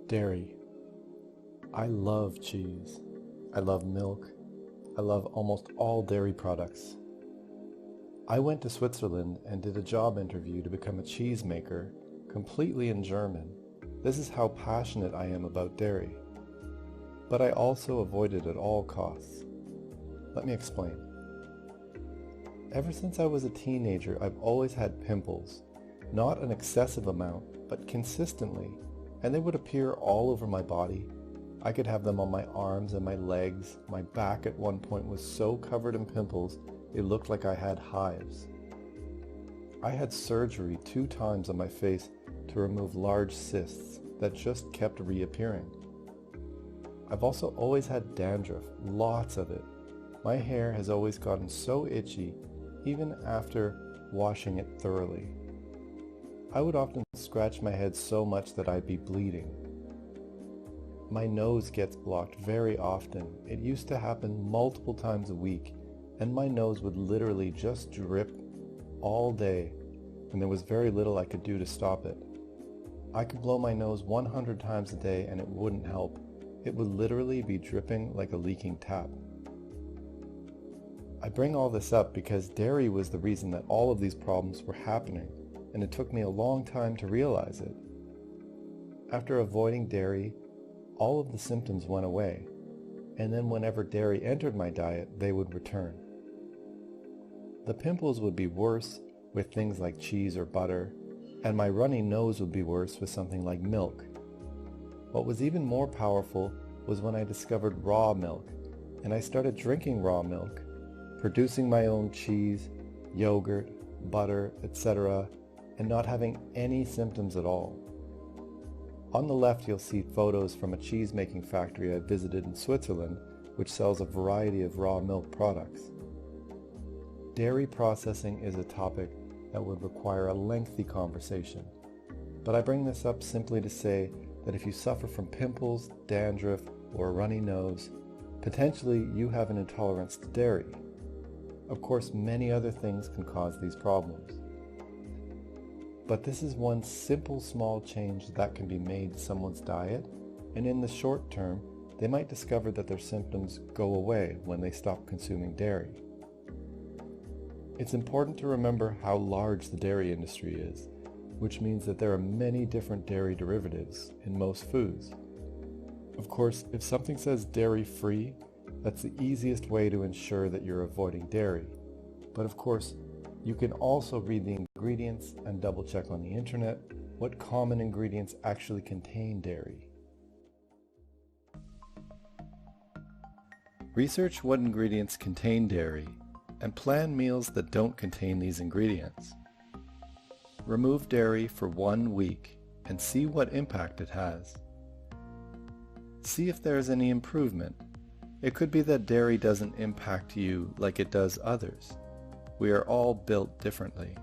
Dairy. I love cheese. I love milk. I love almost all dairy products. I went to Switzerland and did a job interview to become a cheesemaker, completely in German. This is how passionate I am about dairy. But I also avoid it at all costs. Let me explain. Ever since I was a teenager, I've always had pimples. Not an excessive amount, but consistently, and they would appear all over my body. I could have them on my arms and my legs. My back at one point was so covered in pimples, it looked like I had hives. I had surgery 2 times on my face to remove large cysts that just kept reappearing. I've also always had dandruff, lots of it. My hair has always gotten so itchy, even after washing it thoroughly. I would often scratch my head so much that I'd be bleeding. My nose gets blocked very often. It used to happen multiple times a week, and my nose would literally just drip all day, and there was very little I could do to stop it. I could blow my nose 100 times a day and it wouldn't help. It would literally be dripping like a leaking tap. I bring all this up because dairy was the reason that all of these problems were happening, and it took me a long time to realize it. After avoiding dairy, all of the symptoms went away, and then whenever dairy entered my diet, they would return. The pimples would be worse with things like cheese or butter, and my runny nose would be worse with something like milk. What was even more powerful was when I discovered raw milk, and I started drinking raw milk, producing my own cheese, yogurt, butter, etc., and not having any symptoms at all. On the left, you'll see photos from a cheese-making factory I visited in Switzerland, which sells a variety of raw milk products. Dairy processing is a topic that would require a lengthy conversation, but I bring this up simply to say that if you suffer from pimples, dandruff, or a runny nose, potentially you have an intolerance to dairy. Of course, many other things can cause these problems. But this is one simple small change that can be made to someone's diet, and in the short term, they might discover that their symptoms go away when they stop consuming dairy. It's important to remember how large the dairy industry is, which means that there are many different dairy derivatives in most foods. Of course, if something says dairy-free, that's the easiest way to ensure that you're avoiding dairy. But of course, you can also read the ingredients and double check on the internet what common ingredients actually contain dairy. Research what ingredients contain dairy and plan meals that don't contain these ingredients. Remove dairy for 1 week and see what impact it has. See if there is any improvement. It could be that dairy doesn't impact you like it does others. We are all built differently.